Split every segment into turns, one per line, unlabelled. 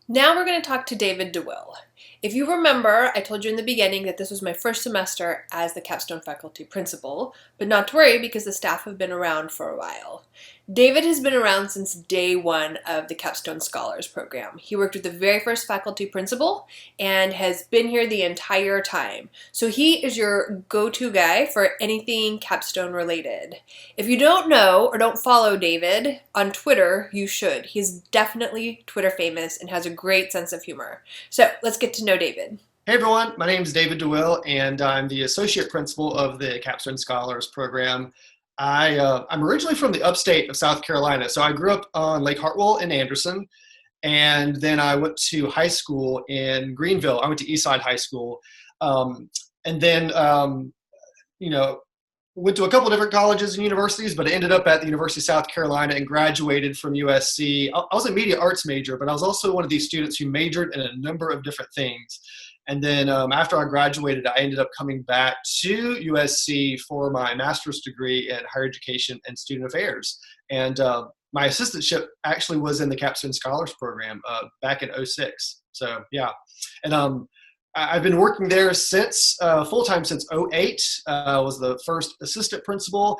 Now we're going to talk to David DeWill. If you remember, I told you in the beginning that this was my first semester as the Capstone faculty principal, but not to worry because the staff have been around for a while. David has been around since day one of the Capstone Scholars Program. He worked with the very first faculty principal and has been here the entire time. So he is your go-to guy for anything Capstone related. If you don't know or don't follow David on Twitter, you should. He's definitely Twitter famous and has a great sense of humor. So let's get to know David.
Hey everyone, my name is David DeWill, and I'm the associate principal of the Capstone Scholars Program. I'm originally from the upstate of South Carolina, so I grew up on Lake Hartwell in Anderson, and then I went to high school in Greenville. I went to Eastside High School, and then you know went to a couple different colleges and universities, but I ended up at the University of South Carolina and graduated from USC. I was a media arts major, but I was also one of these students who majored in a number of different things. And then after I graduated, I ended up coming back to USC for my master's degree in higher education and student affairs. And my assistantship actually was in the Capstone Scholars Program back in '06. So yeah, and I've been working there since full-time since '08. I was the first assistant principal,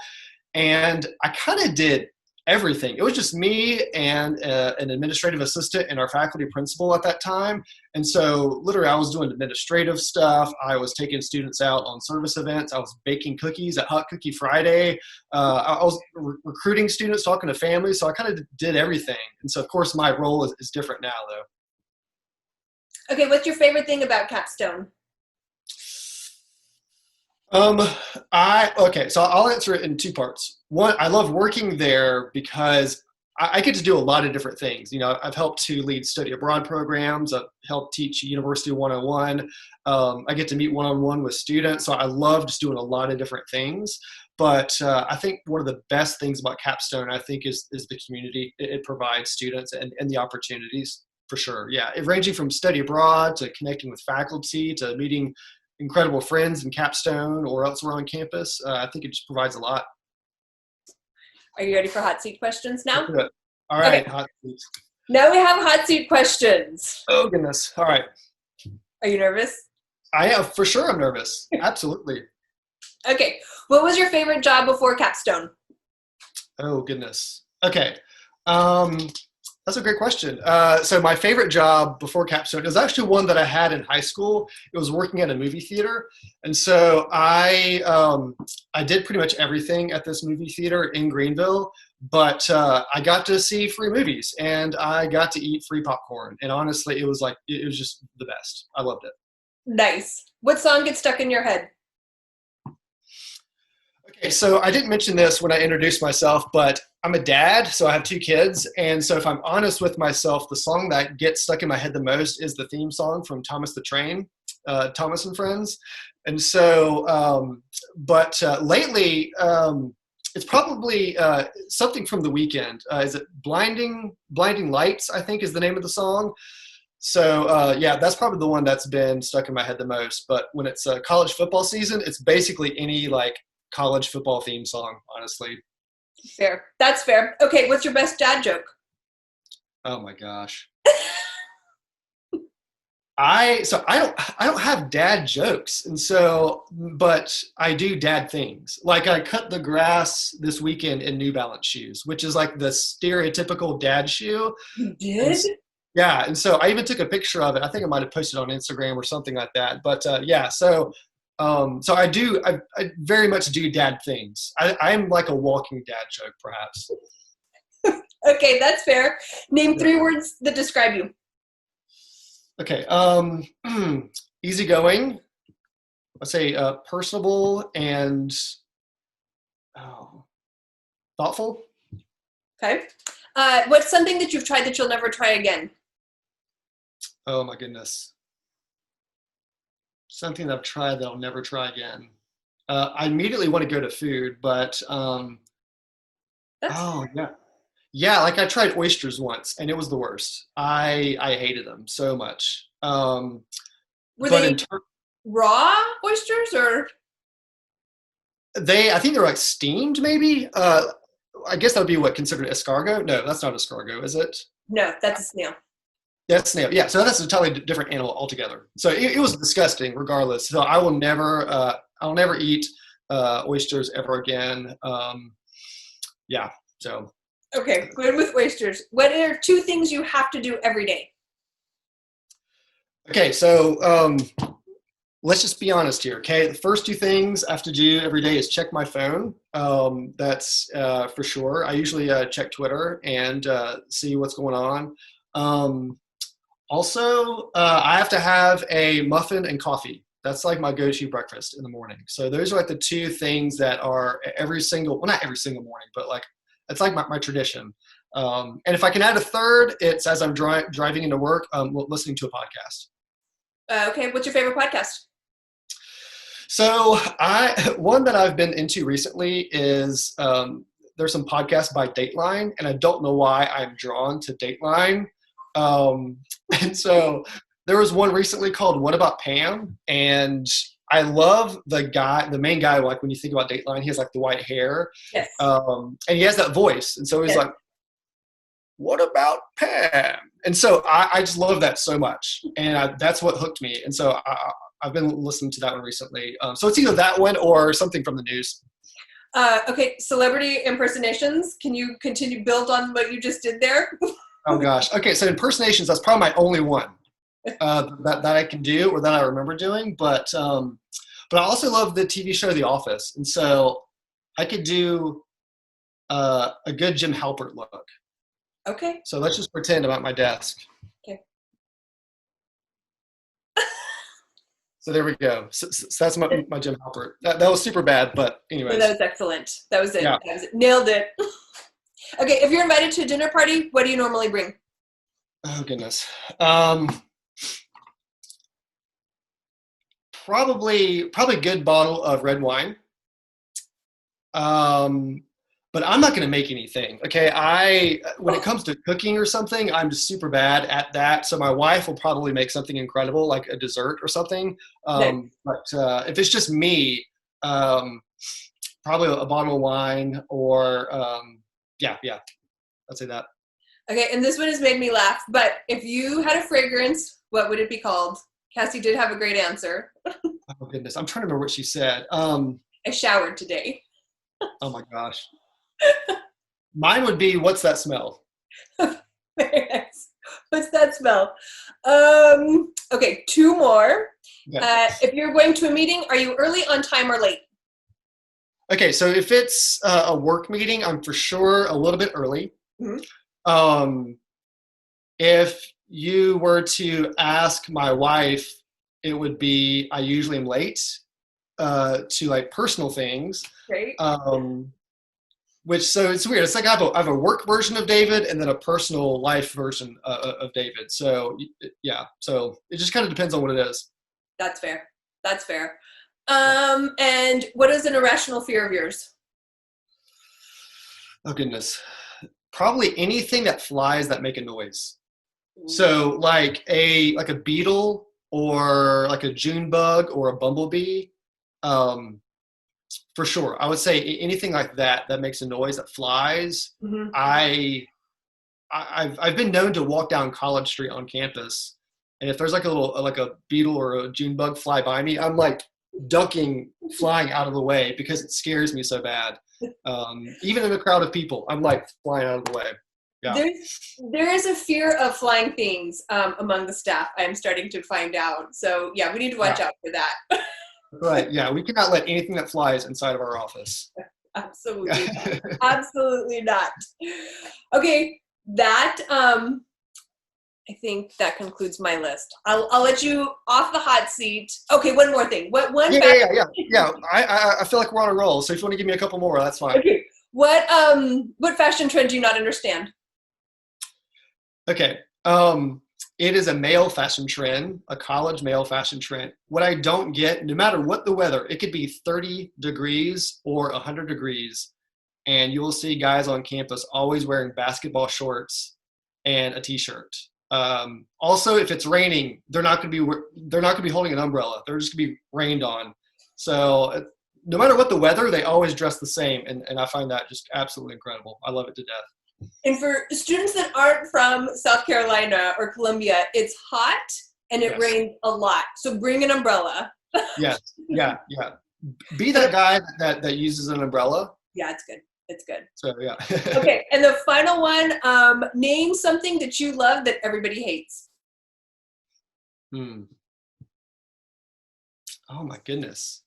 and I kind of did everything. It was just me and an administrative assistant and our faculty principal at that time. And so literally I was doing administrative stuff. I was taking students out on service events. I was baking cookies at Hot Cookie Friday. I was recruiting students, talking to families. So I kind of did everything. And so of course my role is different now though.
Okay, what's your favorite thing about Capstone?
Um, so I'll answer it in two parts. One, I love working there because I get to do a lot of different things. I've helped to lead study abroad programs. I've helped teach University 101. I get to meet one-on-one with students. So I love just doing a lot of different things. But I think one of the best things about Capstone, I think, is the community it provides students and the opportunities for sure. Yeah, ranging from study abroad to connecting with faculty to meeting incredible friends in Capstone or elsewhere on campus. I think it just provides a lot.
Are you ready for hot seat questions now?
All
Okay,
right, hot seat.
now we have hot seat questions.
Oh goodness. All right.
Are you nervous?
I am for sure. I'm nervous. Absolutely.
Okay, what was your favorite job before Capstone?
Oh goodness. Okay. That's a great question. So my favorite job before Capstone is actually one that I had in high school. It was working at a movie theater, and so I did pretty much everything at this movie theater in Greenville. But I got to see free movies, and I got to eat free popcorn. And honestly, it was just the best. I loved it.
Nice. What song gets stuck in your head?
Okay, so I didn't mention this when I introduced myself, but I'm a dad, so I have two kids. And so if I'm honest with myself, the song that gets stuck in my head the most is the theme song from Thomas the Train, Thomas and Friends. And so, but lately, it's probably something from The Weekend. Is it Blinding Lights, I think is the name of the song. So yeah, that's probably the one that's been stuck in my head the most. But when it's college football season, it's basically any like college football theme song, honestly.
Fair. That's fair. Okay, what's your best dad joke?
Oh my gosh. I don't have dad jokes, and so but I do dad things. Like I cut the grass this weekend in New Balance shoes, which is like the stereotypical dad shoe.
You
And
did?
yeah, and so I even took a picture of it. I think I might have posted on Instagram or something like that. But yeah, so I very much do dad things. I'm like a walking dad joke, perhaps.
Okay, that's fair. Name
Yeah.
three words that describe you.
Okay. Easygoing. Let's say personable and oh, thoughtful.
Okay. What's something that you've tried that you'll never try again?
Oh my goodness. Something that I've tried that I'll never try again. I immediately want to go to food, but
That's
oh yeah. Yeah, like I tried oysters once and it was the worst. I hated them so much.
Were
But
they raw oysters or
I think they're like steamed maybe. I guess that would be what considered escargot. No, that's not escargot, is it?
no? That's a snail.
Yeah, snail. Yeah, so that's a totally different animal altogether. So it was disgusting, regardless. So I will never eat oysters ever again. Yeah. So
Okay, good with oysters. What are two things you have to do every day?
okay, so let's just be honest here. Okay, the first two things I have to do every day is check my phone. That's for sure. I usually check Twitter and see what's going on. Um, Also, I have to have a muffin and coffee. That's like my go-to breakfast in the morning. So those are like the two things that are every single, well, not every single morning, but like it's like my tradition. And if I can add a third, it's as I'm driving into work, listening to a podcast.
Okay, what's your favorite podcast?
So one that I've been into recently is there's some podcasts by Dateline, and I don't know why I'm drawn to Dateline. Um, and so there was one recently called "What About Pam?" and I love the main guy. Like when you think about Dateline, he has like the white hair,
Yes.
and he has that voice, and so he's
Yes.
like, "What about Pam?" And so I just love that so much, and that's what hooked me. And so I've been listening to that one recently. So it's either that one or something from the news.
Okay, celebrity impersonations. Can you continue build on what you just did there?
Oh gosh. Okay, so impersonations. That's probably my only one that I can do or that I remember doing. But I also love the TV show The Office, and so I could do a good Jim Halpert look.
Okay.
So let's just pretend I'm at my desk.
Okay.
So there we go. So that's my Jim Halpert. That was super bad, but
Oh, that
anyways.
was excellent. That was it.
Yeah.
That was it. Nailed it. Okay, if you're invited to a dinner party, what do you normally bring?
Oh goodness. Um, probably good bottle of red wine. Um, but I'm not going to make anything. Okay, when it comes to cooking or something, I'm just super bad at that. So my wife will probably make something incredible, like a dessert or something.
Nice.
But if it's just me, um, probably a bottle of wine or yeah, I'd say that.
Okay, and this one has made me laugh, but if you had a fragrance, what would it be called? Cassie did have a great answer.
Oh goodness, I'm trying to remember what she said.
I showered today.
Oh my gosh, mine would be what's that smell?
Very nice. What's that smell? Okay, two more.
Yeah.
If you're going to a meeting, are you early, on time, or late?
Okay, so if it's a work meeting, I'm for sure a little bit early.
Mhm.
Um, if you were to ask my wife, it would be I usually am late to like personal things.
Great.
Which so it's weird. It's like I have a work version of David and then a personal life version of David. So yeah, so it just kind of depends on what it is.
That's fair. That's fair. And what is an irrational fear of yours?
Oh goodness, probably anything that flies that make a noise. So like a beetle or like a June bug or a bumblebee, um, for sure. I would say anything like that makes a noise that flies.
Mm-hmm.
I've been known to walk down College Street on campus, and if there's like a beetle or a June bug fly by me, I'm like ducking, flying out of the way because it scares me so bad. Even in a crowd of people, I'm like flying out of the way. Yeah.
There is a fear of flying things among the staff. I'm starting to find out. So yeah, we need to watch
Yeah.
out for that.
Right. Yeah. We cannot let anything that flies inside of our office.
Absolutely not. Absolutely not. Okay, that I think that concludes my list. I'll let you off the hot seat. Okay, one more thing.
Yeah. I feel like we're on a roll. So if you want to give me a couple more, that's fine.
Okay. What fashion trend do you not understand?
Okay. It is a male fashion trend, a college male fashion trend. What I don't get, no matter what the weather, it could be 30 degrees or 100 degrees, and you will see guys on campus always wearing basketball shorts and a t-shirt. Also, if it's raining, they're not going to be holding an umbrella. They're just going to be rained on. So no matter what the weather, they always dress the same, and I find that just absolutely incredible. I love it to death.
And for students that aren't from South Carolina or Columbia, it's hot and it
Yes.
rains a lot. So bring an umbrella.
Yes. Yeah. Yeah. Be that
But
guy that uses an umbrella.
yeah, it's good. It's good.
So yeah.
Okay, and the final one, name something that you love that everybody hates.
Hmm. Oh my goodness.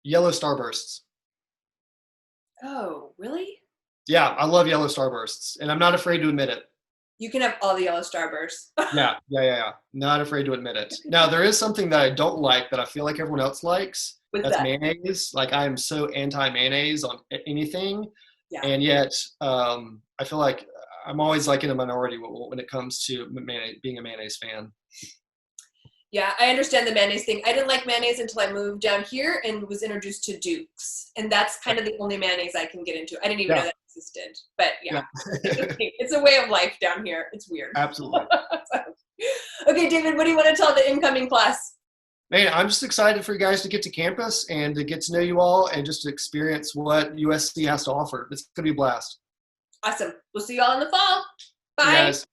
Yellow starbursts.
Oh, really?
Yeah, I love yellow starbursts, and I'm not afraid to admit it.
You can have all the yellow starbursts.
Yeah, yeah, yeah, yeah. Not afraid to admit it. Now, there is something that I don't like that I feel like everyone else likes.
What's
That's
that?
mayonnaise. Like I am so anti mayonnaise on anything,
Yeah.
and yet I feel like I'm always like in a minority when it comes to mayonnaise, being a mayonnaise fan.
Yeah, I understand the mayonnaise thing. I didn't like mayonnaise until I moved down here and was introduced to Duke's. And that's kind of the only mayonnaise I can get into. I didn't even know
Yeah,
that existed. But yeah,
yeah,
it's a thing. It's a way of life down here. It's weird.
absolutely.
Okay, David, what do you want to tell the incoming class?
Man, I'm just excited for you guys to get to campus and to get to know you all and just to experience what USC has to offer. It's going to be a blast.
Awesome. We'll see you all in the fall.
See you
Bye.
guys.